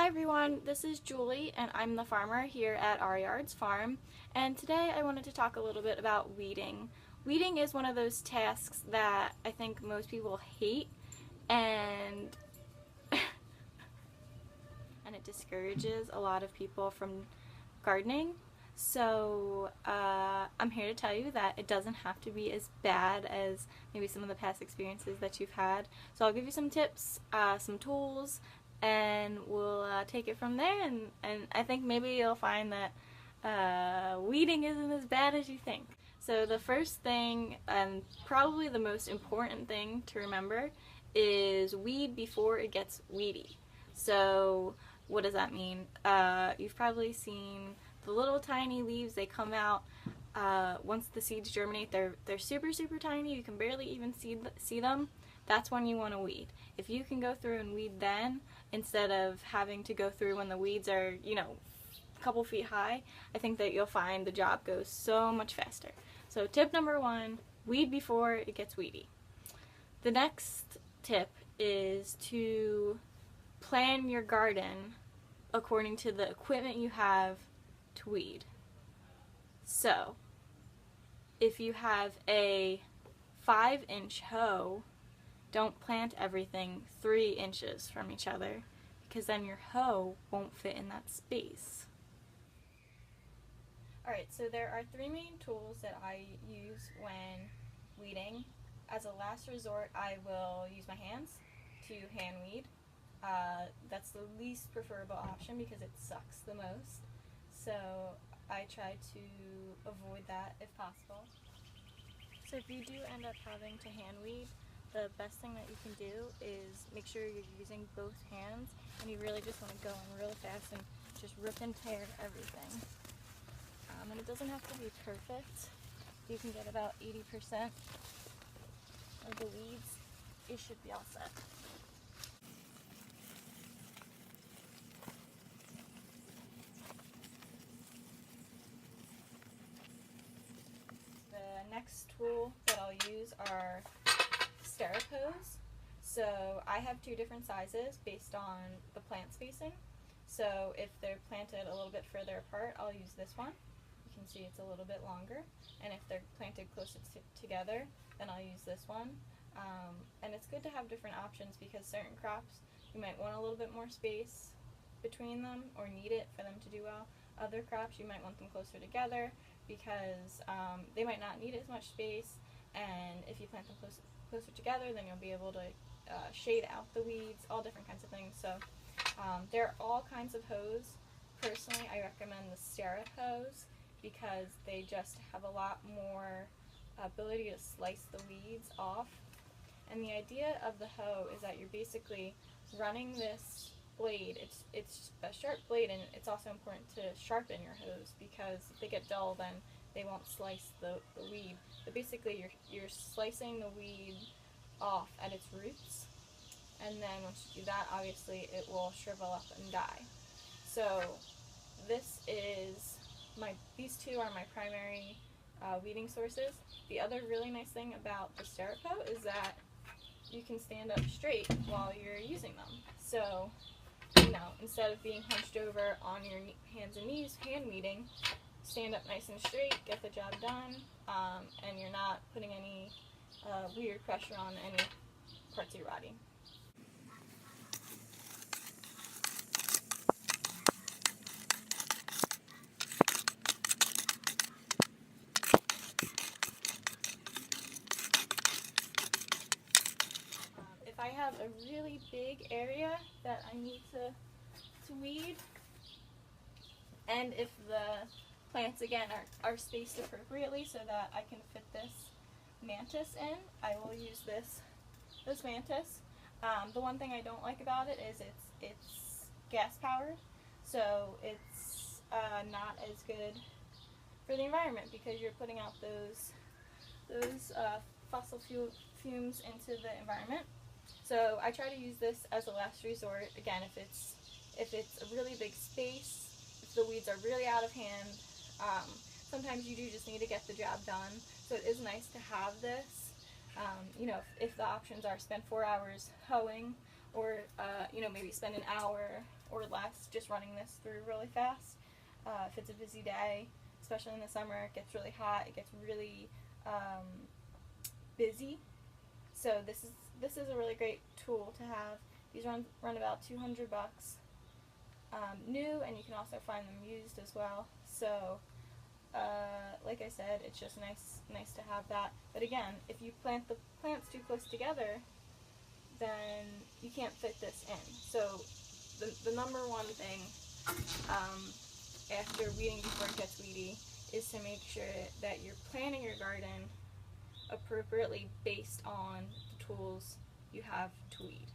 everyone, this is Julie and I'm the farmer here at OurYardsFarm, and today I wanted to talk a little bit about weeding. Weeding is one of those tasks that I think most people hate and it discourages a lot of people from gardening. So I'm here to tell you that it doesn't have to be as bad as maybe some of the past experiences that you've had. So I'll give you some tips, some tools, and we'll take it from there, and I think maybe you'll find that weeding isn't as bad as you think. So the first thing, and probably the most important thing to remember, is weed before it gets weedy. So what does that mean? You've probably seen the little tiny leaves. They come out once the seeds germinate. They're super tiny. You can barely even see them. That's when you want to weed. If you can go through and weed then, instead of having to go through when the weeds are, a couple feet high, I think that you'll find the job goes so much faster. So tip number one, weed before it gets weedy. The next tip is to plan your garden according to the equipment you have to weed. So if you have a 5-inch hoe, don't plant everything 3 inches from each other, because then your hoe won't fit in that space. Alright, so there are 3 main tools that I use when weeding. As a last resort, I will use my hands to hand weed. That's the least preferable option because it sucks the most. So I try to avoid that if possible. So if you do end up having to hand weed, the best thing that you can do is make sure you're using both hands, and you really just want to go in really fast and just rip and tear everything. And it doesn't have to be perfect. If you can get about 80% of the weeds, you should be all set. The next tool that I'll use are steripos. So I have 2 different sizes based on the plant spacing. So if they're planted a little bit further apart, I'll use this one. You can see it's a little bit longer. And if they're planted closer together, then I'll use this one. And it's good to have different options because certain crops, you might want a little bit more space between them or need it for them to do well. Other crops, you might want them closer together because they might not need as much space, and if you plant them closer together, then you'll be able to shade out the weeds, all different kinds of things. So there are all kinds of hoes. Personally, I recommend the Stera hoes because they just have a lot more ability to slice the weeds off. And the idea of the hoe is that you're basically running this blade. It's a sharp blade, and it's also important to sharpen your hoes because if they get dull, then they won't slice the weed. But basically you're slicing the weed off at its roots, and then once you do that, obviously it will shrivel up and die. So these 2 are my primary weeding sources. The other really nice thing about the Sterapo is that you can stand up straight while you're using them. So instead of being hunched over on your hands and knees hand weeding, stand up nice and straight, get the job done, and you're not putting any weird pressure on any parts of your body. If I have a really big area that I need to weed, and if the plants again are spaced appropriately so that I can fit this mantis in, I will use this mantis. The one thing I don't like about it is it's gas powered, so it's not as good for the environment because you're putting out those fossil fumes into the environment. So I try to use this as a last resort. Again, if it's a really big space, if the weeds are really out of hand, sometimes you do just need to get the job done. So it is nice to have this. If the options are spend 4 hours hoeing, or maybe spend an hour or less, just running this through really fast. If it's a busy day, especially in the summer, it gets really hot, it gets really busy. So this is a really great tool to have. These run about $200, new, and you can also find them used as well. So like I said, it's just nice to have that. But again, if you plant the plants too close together, then you can't fit this in. So the number one thing after weeding before it gets weedy is to make sure that you're planting your garden appropriately based on the tools you have to weed.